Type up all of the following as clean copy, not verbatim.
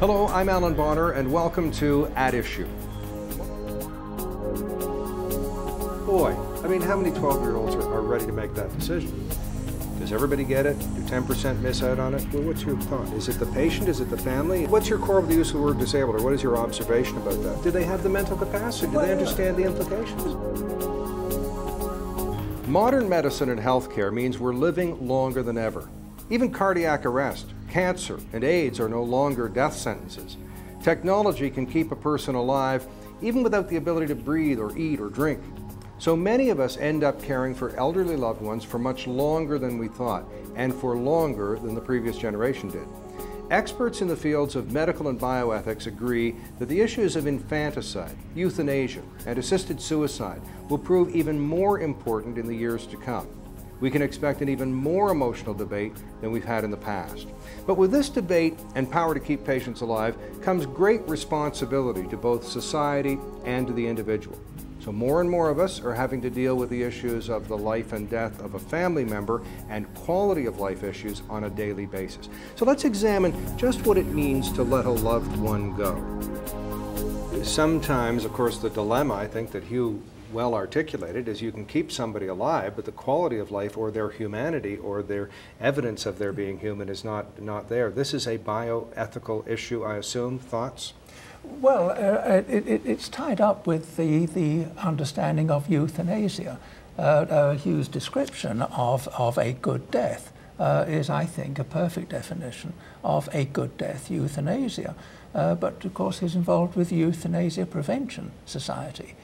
Hello, I'm Allan Bonner, and welcome to At Issue. Boy, I mean, how many 12-year-olds are ready to make that decision? Does everybody get it? Do 10% miss out on it? Well, what's your thought? Is it the patient? Is it the family? What's your core of the use of the word disabled, or what is your observation about that? Do they have the mental capacity? Do they understand the implications? Modern medicine and healthcare means we're living longer than ever. Even cardiac arrest, cancer, and AIDS are no longer death sentences. Technology can keep a person alive even without the ability to breathe or eat or drink. So many of us end up caring for elderly loved ones for much longer than we thought, and for longer than the previous generation did. Experts in the fields of medical and bioethics agree that the issues of infanticide, euthanasia, and assisted suicide will prove even more important in the years to come. We can expect an even more emotional debate than we've had in the past. But with this debate and power to keep patients alive comes great responsibility to both society and to the individual. So more and more of us are having to deal with the issues of the life and death of a family member and quality of life issues on a daily basis. So let's examine just what it means to let a loved one go. Sometimes, of course, the dilemma, I think, that Hugh well articulated is you can keep somebody alive, but the quality of life or their humanity or their evidence of their being human is not there. This is a bioethical issue, I assume. Thoughts? Well, it's tied up with the understanding of euthanasia. Hugh's description of a good death is, I think, a perfect definition of a good death, euthanasia. But of course he's involved with the Euthanasia Prevention Society.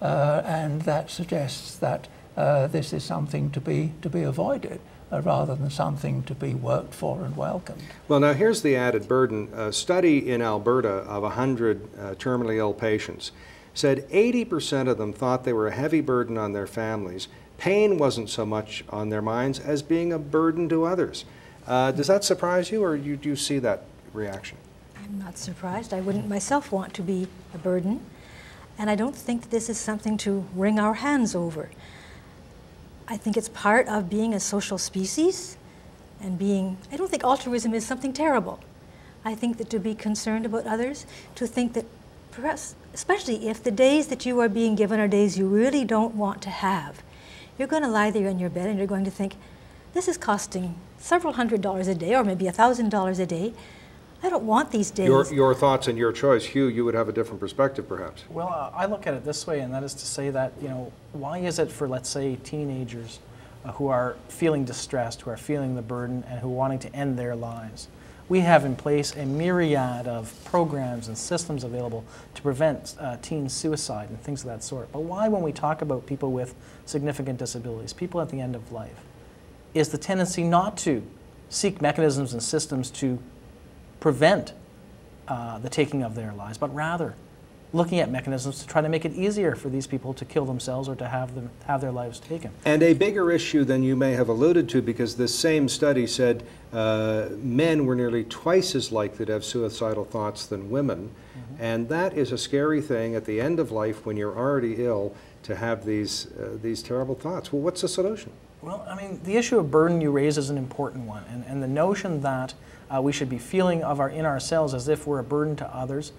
And that suggests that this is something to be avoided rather than something to be worked for and welcomed. Well, now here's the added burden. A study in Alberta of 100 terminally ill patients said 80% of them thought they were a heavy burden on their families. Pain wasn't so much on their minds as being a burden to others. Does that surprise you, or do you see that reaction? I'm not surprised. I wouldn't myself want to be a burden. And I don't think this is something to wring our hands over. I think it's part of being a social species and I don't think altruism is something terrible. I think that to be concerned about others, to think that perhaps, especially if the days that you are being given are days you really don't want to have, you're going to lie there in your bed and you're going to think, this is costing several $100s a day or maybe $1,000 a day. I don't want these days. Your thoughts and your choice. Hugh, you would have a different perspective, perhaps. Well, I look at it this way, and that is to say that, why is it for, let's say, teenagers who are feeling distressed, who are feeling the burden, and who are wanting to end their lives? We have in place a myriad of programs and systems available to prevent teen suicide and things of that sort. But why, when we talk about people with significant disabilities, people at the end of life, is the tendency not to seek mechanisms and systems to prevent the taking of their lives, but rather looking at mechanisms to try to make it easier for these people to kill themselves or to have their lives taken. And a bigger issue than you may have alluded to, because this same study said men were nearly twice as likely to have suicidal thoughts than women. Mm-hmm. And that is a scary thing at the end of life when you're already ill to have these terrible thoughts. Well, what's the solution? Well, I mean, the issue of burden you raise is an important one, and the notion that we should be feeling in ourselves as if we're a burden to others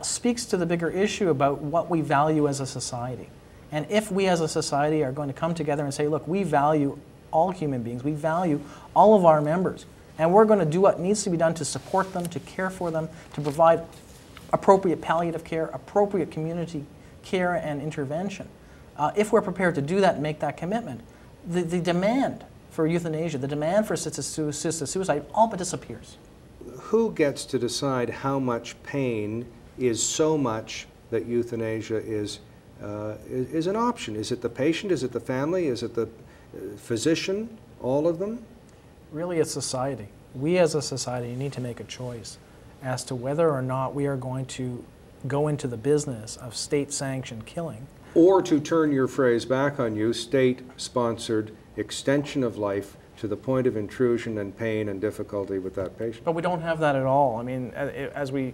speaks to the bigger issue about what we value as a society. And if we as a society are going to come together and say, look, we value all human beings, we value all of our members, and we're going to do what needs to be done to support them, to care for them, to provide appropriate palliative care, appropriate community care and intervention. If we're prepared to do that and make that commitment, the demand for euthanasia, the demand for assisted suicide all but disappears. Who gets to decide how much pain is so much that euthanasia is an option? Is it the patient? Is it the family? Is it the physician? All of them? Really, it's society. We as a society need to make a choice as to whether or not we are going to go into the business of state-sanctioned killing. Or, to turn your phrase back on you, state-sponsored extension of life to the point of intrusion and pain and difficulty with that patient. But we don't have that at all. I mean, as we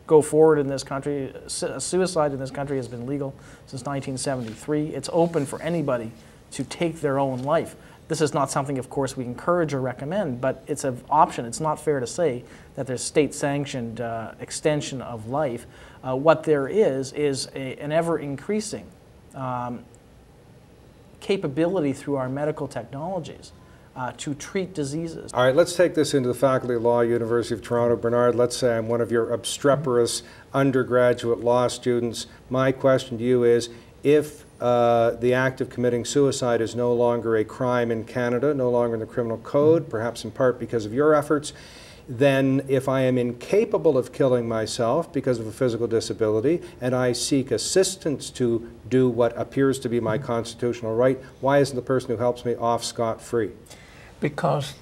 go forward in this country, suicide in this country has been legal since 1973. It's open for anybody to take their own life. This is not something, of course, we encourage or recommend, but it's an option. It's not fair to say that there's state-sanctioned extension of life. What there is an ever-increasing capability through our medical technologies to treat diseases. All right, let's take this into the Faculty of Law, University of Toronto. Bernard, let's say I'm one of your obstreperous undergraduate law students. My question to you is, if the act of committing suicide is no longer a crime in Canada, no longer in the criminal code, perhaps in part because of your efforts, then if I am incapable of killing myself because of a physical disability and I seek assistance to do what appears to be my constitutional right, why isn't the person who helps me off scot-free? Because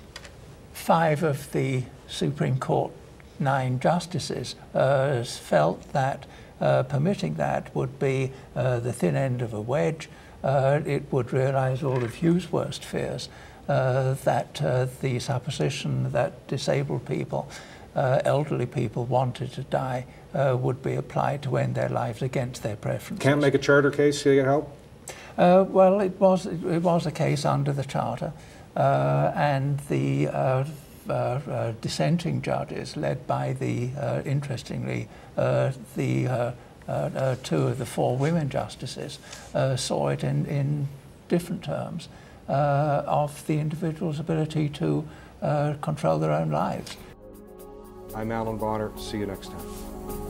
5 of the Supreme Court 9 justices felt that permitting that would be the thin end of a wedge. It would realize all of Hugh's worst fears, that the supposition that disabled people, elderly people wanted to die would be applied to end their lives against their preferences. Can't make a charter case to get help? Well, it was a case under the Charter, and the dissenting judges, led by the, interestingly, the 2 of the 4 women justices, saw it in different terms of the individual's ability to control their own lives. I'm Allan Bonner. See you next time.